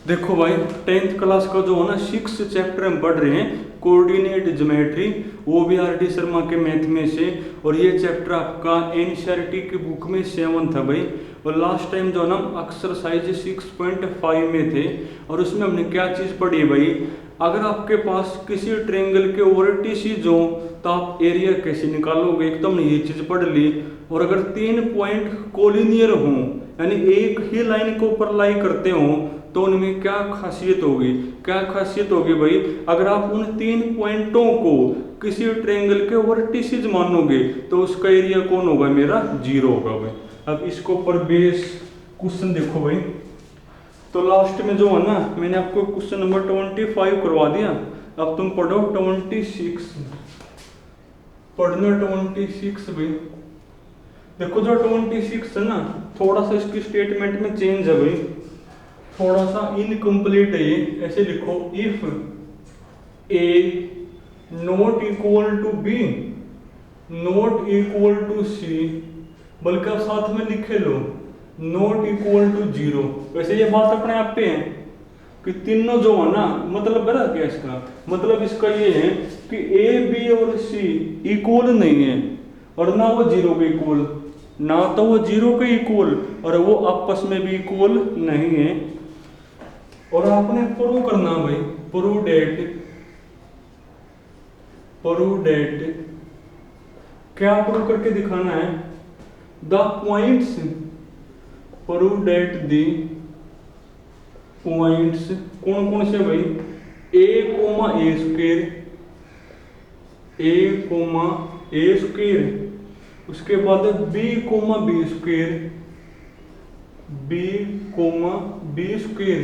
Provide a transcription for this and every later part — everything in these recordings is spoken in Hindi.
देखो भाई 10th क्लास का जो है ना 6th चैप्टर हम पढ़ रहे हैं कोऑर्डिनेट ज्योमेट्री, वो भी आर.डी. शर्मा के मैथ में से। और ये चैप्टर आपका एनसीईआरटी की बुक में 7 था भाई। और लास्ट टाइम जो है ना एक्सरसाइज 6.5 में थे, और उसमें हमने क्या चीज़ पढ़ी है भाई, अगर आपके पास किसी ट्रायंगल के वर्टिसेस हो तो आप एरिया कैसे निकालोगे, एक तो हमने ये चीज़ पढ़ ली। और अगर 3 पॉइंट कोलिनियर हों, यानी एक ही लाइन को ऊपर लाई करते हों, तो उनमें क्या खासियत होगी, क्या खासियत होगी भाई, अगर आप उन 3 पॉइंटों को किसी ट्रायंगल के वर्टिसेस मानोगे तो उसका एरिया कौन होगा, मेरा 0 होगा भाई। अब इसको पर बेस क्वेश्चन देखो भाई, तो लास्ट में जो है ना मैंने आपको क्वेश्चन नंबर 25 करवा दिया। अब तुम पढ़ो 26, पढ़ना 26 भाई। देखो जो 26 है ना, थोड़ा सा इसकी स्टेटमेंट में चेंज है भाई, थोड़ा सा इनकम्प्लीट है ये। ऐसे लिखो, if a not equal to b not equal to c, बल्कि आप साथ में लिखे लो नॉट इक्वल टू 0। वैसे ये बात अपने आप पे है कि तीनों जो है ना, मतलब बड़ा क्या इसका मतलब, इसका ये है कि ए बी और सी इक्वल नहीं है, और ना वो 0 के इक्वल, ना तो वो 0 के इक्वल, और वो आपस में भी इक्वल नहीं है। और आपने प्रूव करना भाई, प्रूव डेट क्या प्रूव करके दिखाना है, the points, prove that the points कौन कौन से भाई, a comma a square, a comma a square, उसके बाद b comma b square, b comma b square,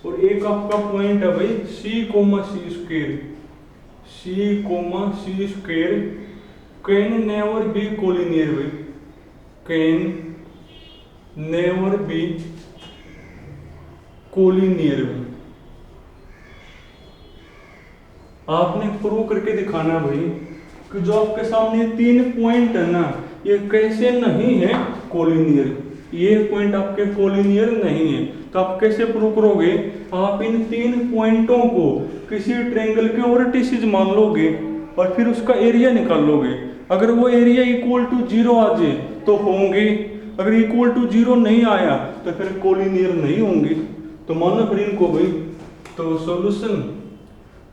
और एक आपका पॉइंट है भाई c comma c square, c comma c square, can never be collinear भाई, कैन नेवर बी कोलिनियर भाई। आपने प्रूव करके दिखाना भाई कि जो आपके सामने 3 पॉइंट है ना, ये कैसे नहीं है कोलिनियर, ये पॉइंट आपके कोलिनियर नहीं है। तो आप कैसे प्रूव करोगे, आप इन 3 पॉइंटों को किसी ट्रायंगल के वर्टिसेस मान लोगे और फिर उसका एरिया निकाल लोगे। अगर वो एरिया इक्वल टू 0 आ जाए तो होंगे, अगर इक्वल टू 0 नहीं आया तो फिर कोलिनियर नहीं होंगे। तो मानो फिर इनको भाई, तो सॉल्यूशन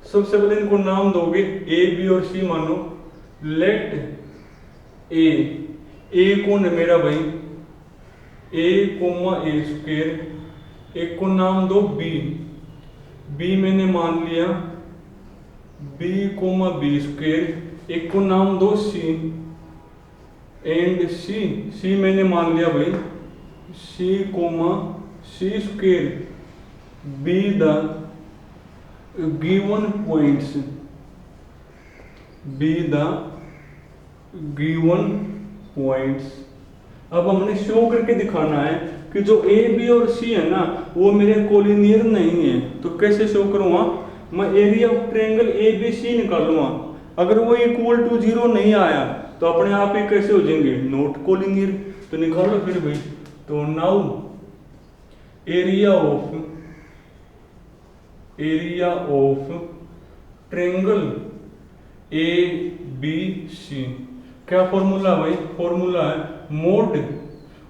सबसे पहले इनको नाम दोगे, ए बी और सी मानो। लेट ए कौन है मेरा भाई, ए कोमा ए स्क्वायर, एक को नाम दो बी मैंने मान लिया, बी कोमा बी स्क्वायर, एक को नाम दो सी, एंड सी मैंने मान लिया भाई c comma c square, be the given points, be the given points. अब हमने शो करके दिखाना है कि जो ए बी और सी है ना, वो मेरे कोलिनियर नहीं है। तो कैसे शो करूंगा, मैं area of triangle A B C निकालूंगा, अगर वो इक्वल टू 0 नहीं आया तो अपने आप ही कैसे हो जाएंगे, नॉट कोलिनियर। तो निकालो फिर भाई, तो now area of triangle A B C, क्या फॉर्मूला भाई, फॉर्मूला है मोड,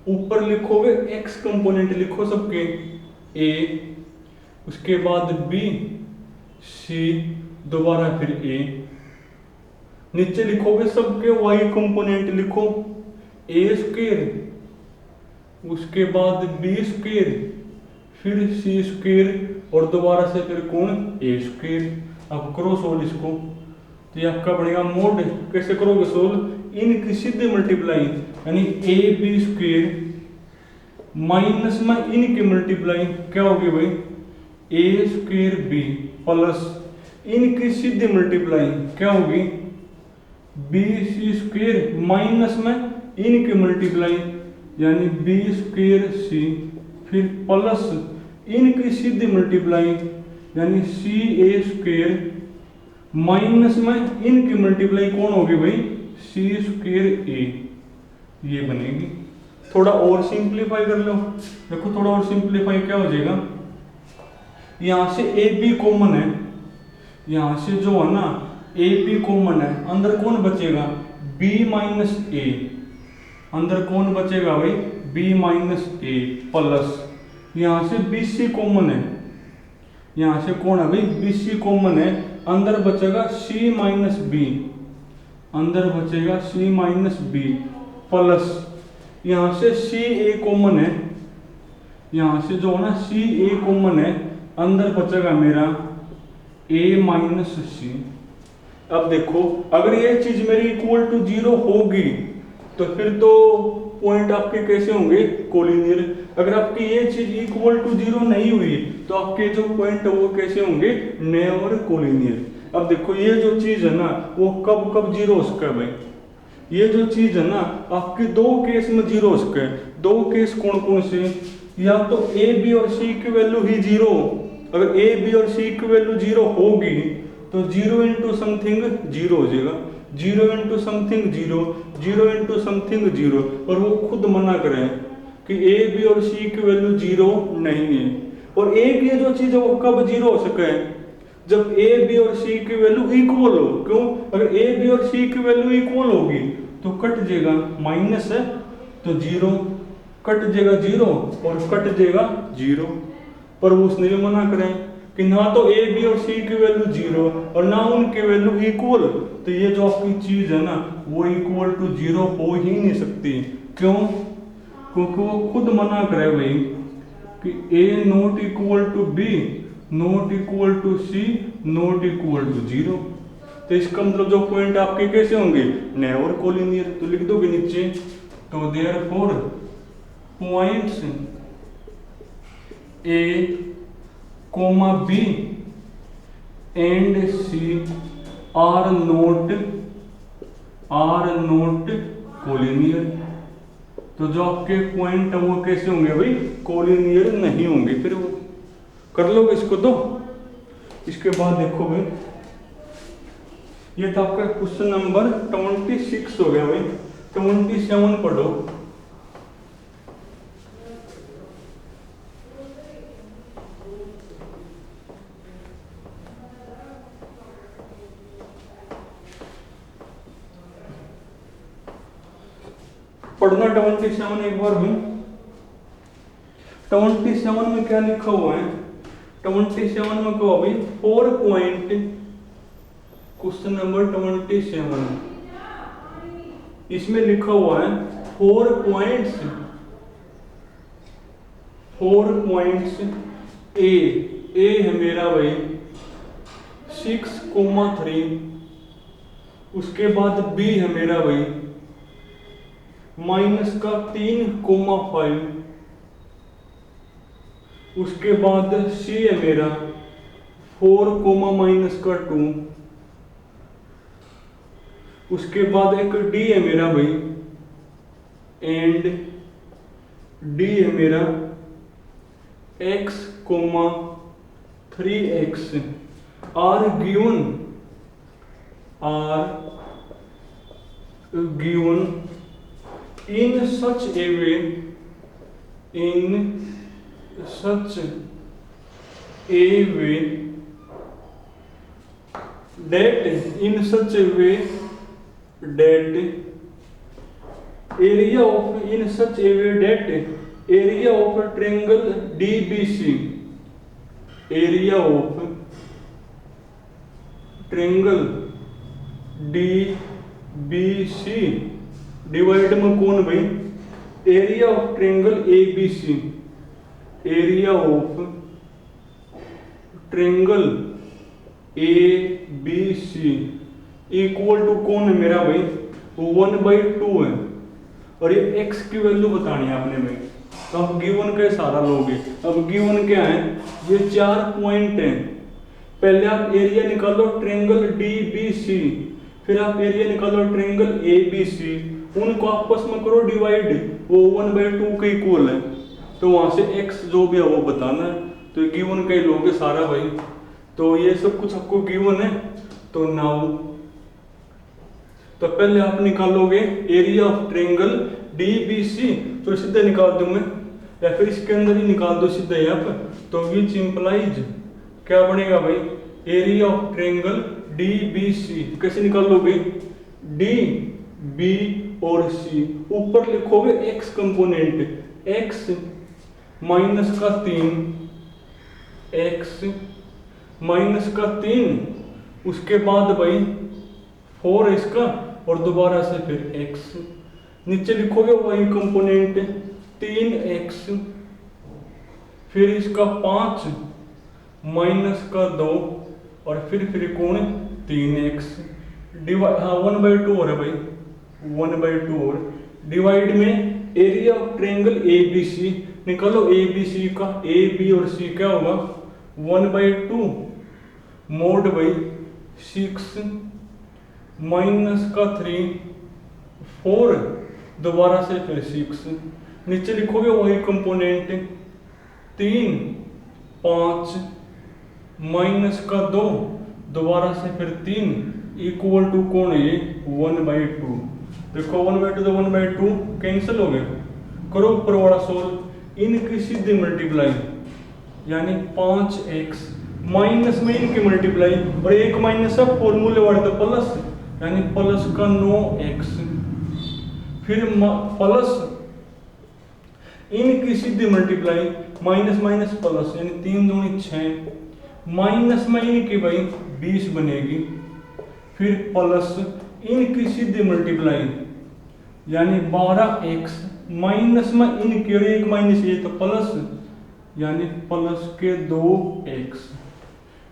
ऊपर लिखोगे एक्स कंपोनेंट लिखो सबके, ए, उसके बाद बी, सी, दोबारा फिर ए, नीचे लिखोगे सबके वाई कंपोनेंट लिखो, ए स्क्वायर, उसके बाद बी स्क्वायर, फिर सी स्क्वायर, और दोबारा से फिर कौन, ए स्क्वायर। अब करो सोल्व इसको, तो ये आपका बनेगा मोड। कैसे करोगे सोल्व, इनकी सीधे मल्टीप्लाई, यानी ए बी स्क्वायर माइनस में इनकी मल्टीप्लाई क्या होगी भाई, ए स्क्वायर बी, प्लस इनकी सीधे मल्टीप्लाई क्या होगी, बी सी स्क्वायर, माइनस में इनकी मल्टीप्लाई यानी बी स्क्वायर सी, फिर प्लस इनकी सीधी मल्टीप्लाई यानी सी ए स्क्वायर, माइनस में इनकी मल्टीप्लाई कौन होगी भाई, सी स्क्वायर ए, ये बनेगी। थोड़ा और सिंप्लीफाई कर लो, देखो थोड़ा और सिंप्लीफाई क्या हो जाएगा, यहाँ से ए बी कॉमन है, यहाँ से जो है ना ए बी कॉमन है, अंदर कौन बचेगा बी माइनस ए, अंदर कौन बचेगा भाई बी माइनस ए प्लस यहाँ से बी सी कॉमन है, यहाँ से कौन है भाई बी सी कॉमन है, अंदर बचेगा सी माइनस बी, अंदर बचेगा सी माइनस बी प्लस यहाँ से सी ए कॉमन है, यहाँ से जो है ना सी ए कॉमन है, अंदर बचेगा मेरा ए माइनस सी। अब देखो अगर ये चीज मेरी इक्वल टू 0 होगी तो फिर तो पॉइंट आपके कैसे होंगे कोलिनियर। अगर आपकी ये चीज इक्वल टू 0 नहीं हुई तो आपके जो पॉइंट है वो कैसे होंगे नेवर कोलिनियर। अब देखो ये जो चीज है ना वो कब कब 0 हो सकता है भाई, ये जो चीज है ना आपके दो केस में 0 हो सकता है। दो केस कौन कौन से, या तो ए बी और सी की वैल्यू ही 0, अगर ए बी और सी की वैल्यू 0 होगी तो 0 इंटू समथिंग 0 हो जाएगा, 0 इंटू समथिंग 0, 0 इंटू समथिंग 0, और वो खुद मना करें कि ए बी और सी की वैल्यू 0 नहीं है। और एक ये जो चीज है वो कब 0 हो सके जब ए बी और सी की वैल्यू इक्वल हो। क्यों, अगर ए बी और सी की वैल्यू इक्वल होगी तो कट जाएगा, माइनस है तो 0 कट जाएगा 0 और कट जाएगा 0। पर उसने भी मना करें कि ना तो ए बी और सी की वैल्यू 0 और ना उनकी वैल्यू इक्वल, तो ये जो आपकी चीज है ना वो इक्वल टू 0 हो ही नहीं सकती। क्यों, क्योंकि वो खुद मना करे भाई कि a not equal to b not equal to c not equal to 0। तो इसका मतलब जो पॉइंट आपके कैसे होंगे नेवर कोलिनियर। तो लिख दोगे नीचे, तो therefore points A comma B and C are not collinear. तो जो आपके पॉइंट है वो कैसे होंगे भाई कोलिनियर नहीं होंगे। फिर वो कर लोगे इसको। तो इसके बाद देखो भाई ये तो आपका क्वेश्चन नंबर 26 हो गया भाई। 27 पढ़ो। पढ़ना 27 एक बार भी। 27 में क्या लिखा हुआ है, 27 में कहो भाई 4 पॉइंट, क्वेश्चन नंबर 27 इसमें लिखा हुआ है 4 पॉइंट्स ए है मेरा भाई 6,3, उसके बाद बी है मेरा भाई माइनस का 3,5, उसके बाद सी है मेरा 4, माइनस का 2, उसके बाद एक डी है मेरा भाई एंड डी है मेरा x, 3x are given in such a way that area of triangle DBC, area of triangle DBC divide में कौन भाई area of triangle ABC, area of triangle ABC equal to कौन है मेरा भाई 1/2 है। और ये x की वैल्यू बतानी है आपने भाई। तो आप गिवन का सहारा लोगे। अब गिवन क्या है, ये 4 पॉइंट हैं। पहले आप एरिया निकालो ट्रायंगल DBC, फिर आप एरिया निकालो ट्रायंगल ABC, उनको आपस में करो डिवाइड, वो 1/2 के इक्वल है। तो वहां से x जो भी है वो बताना है। तो गिवन का ही लोगे सारा भाई। तो ये सब कुछ आपको गिवन है। तो नाउ तो पहले आप निकालोगे एरिया ऑफ ट्रायंगल DBC, तो सीधे निकाल दूंगे या फिर इसके अंदर ही निकाल दो सीधे यहाँ पर। तो विच इंप्लाइज क्या बनेगा भाई, area of triangle D B C. कैसे निकालोगे, डी बी और सी, ऊपर लिखोगे एक्स कंपोनेंट, एक्स माइनस का 3, एक्स माइनस का 3, उसके बाद भाई 4 इसका और दोबारा से फिर एक्स, नीचे लिखोगे वही कंपोनेंट 3x, फिर इसका 5 माइनस का 2 और फिर कोण 3x डिवाइड, हाँ 1/2 हो रहा है भाई, 1/2 और डिवाइड में area of triangle A B C निकालो, ए बी सी का, ए बी और सी क्या होगा 1/2 मोड भाई 6 माइनस का 3 4 दोबारा से फिर 6, नीचे लिखोगे वही कंपोनेंट 3 5 माइनस का 2 दोबारा से फिर 3 इक्वल टू कौन है ये 1/2। देखो 1/2 तो 1/2 कैंसिल हो गए, करो ऊपर वाला सोल्व, इनकी सीधे मल्टीप्लाई यानी 5x माइनस में इनकी मल्टीप्लाई और एक माइनस है फॉर्मूले वाले तो प्लस, यानी प्लस का 9x, फिर प्लस इनकी सीधी मल्टीप्लाई माइनस माइनस प्लस यानी 3 दूनी 6, माइनस में इनकी भाई 20 बनेगी, फिर प्लस इनकी सीधी मल्टीप्लाई यानी 12x, माइनस में इनकी और एक माइनस ये तो प्लस यानी प्लस के 2x,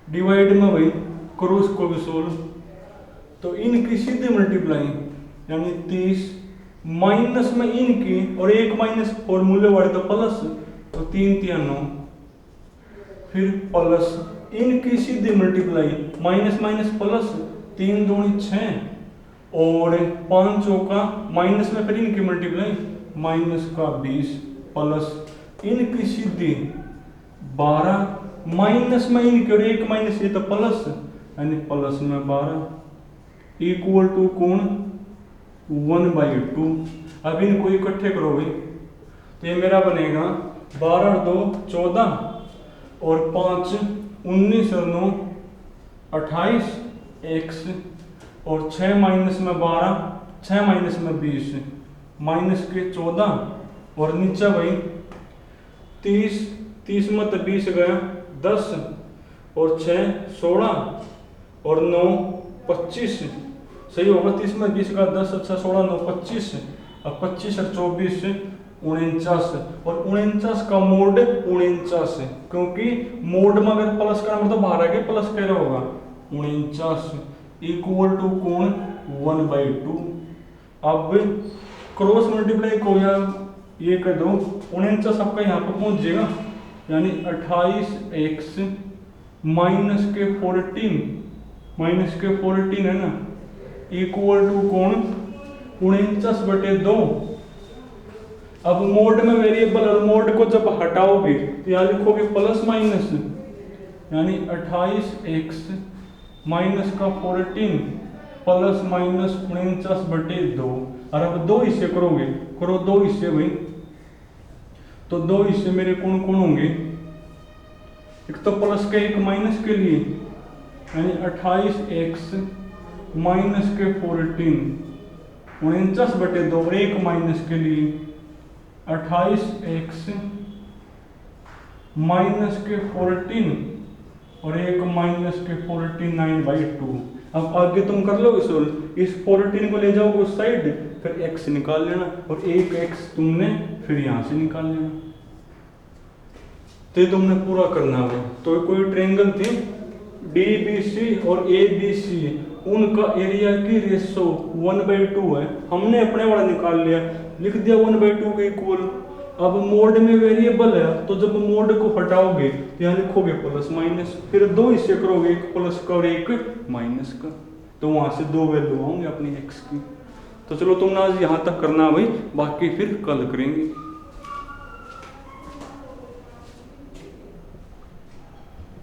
डिवाइड में भाई क्रॉस को भी सोल्व, तो इनकी सीधी मल्टीप्लाई यानी 30 माइनस में इनकी और एक माइनस फॉर्मूले वाले तो प्लस, तो 3 3 9, फिर प्लस इनकी सीधी मल्टीप्लाई माइनस माइनस प्लस 3 दूनी 6 और 5 का माइनस में फिर इनकी मल्टीप्लाई माइनस का 20 प्लस इनकी सीधी 12 माइनस में इनकी और एक माइनस ये तो प्लस यानी प्लस में 12 इक्वल टू कोण 1/2। अब इनको इकट्ठे करो भाई, तो ये मेरा बनेगा 12 और 2 14 और 5 19 और 9 28 x और 6 माइनस में 12 6 माइनस में 20 माइनस के 14 और नीचे भाई 30 30 में तो 20 गया 10 और 6 16 और 9 25 सही होगा, 30 में 20 का 10 अच्छा 16 9 25 और 25 और 24 49 और 49 का मोड 49, क्योंकि मोड में अगर प्लस का नंबर तो बाहर आगे प्लस कह रहा होगा 49 इक्वल टू कोण 1/2। अब क्रॉस मल्टीप्लाई को या ये कर दो 49 आपका यहाँ पर पहुंच जाएगा यानी 28x माइनस के 14 है ना इक्वल टू कोण 49/2। अब मोड में वेरिएबल और मोड को जब हटाओगे तो यहाँ लिखोगे प्लस माइनस यानी 28x माइनस का 14 प्लस माइनस 49/2। और अब 2 हिस्से करोगे, करो 2 हिस्से भाई, तो 2 हिस्से मेरे कौन कौन होंगे, एक तो प्लस के एक माइनस के लिए यानी 28x माइनस के 14 49/2 और एक माइनस के लिए 28x माइनस के 14 और एक माइनस के 49/2। अब आगे तुम कर लो सोल्व, इस 14 को ले जाओगे उस साइड, फिर x निकाल लेना और एक x तुमने फिर यहां से निकाल लेना, तो तुमने पूरा करना है। तो कोई ट्रायंगल थी DBC और ABC, उनका एरिया की रेशो 1/2 है, हमने अपने वाला निकाल लिया, लिख दिया 1/2 के इक्वल। अब मोड में वेरिएबल है तो जब मोड को हटाओगे तो यहाँ लिखोगे प्लस माइनस, फिर 2 हिस्से करोगे, एक प्लस का और एक माइनस का, तो वहां से 2 वैल्यू आएंगे अपनी x की। तो चलो तुमने आज यहाँ तक करना भाई, बाकी फिर कल करेंगे।